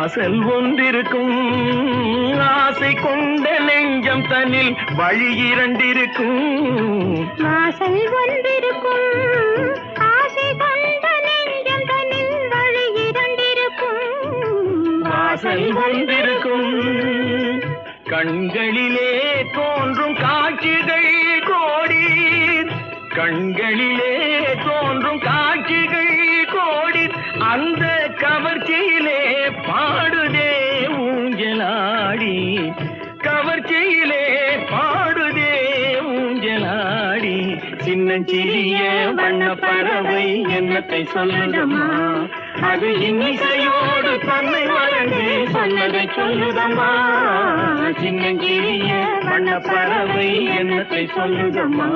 வாசல் ஒன்றிருக்கும் ஆசை கொண்ட நெஞ்சம் தன்னில் வழி இரண்டிருக்கும். வாசல் ஒன்றிருக்கும் ஆசை கொண்ட நெஞ்சம் தன்னில் வழி இரண்டிருக்கும். வாசல் ஒன்றிருக்கும் கண்களிலே தோன்றும் காட்சிகள் கோடி. கண்களிலே தோன்றும் காட்சிகள் கோடி. அந்த கவர்ச்சியிலே பாடுதே ஊஞ்சலாடி. கவர்ச்சியிலே பாடுதே ஊஞ்சலாடி. சின்னஞ்சிறிய வண்ண பறவை என்னத்தை சொல்லுதம்மா. அது இன்னிசையோடு தன்னை மறந்து சொன்னதை சொல்லுதம்மா. சின்னஞ்சிறிய வண்ண பறவை என்னத்தை சொல்லுதம்மா.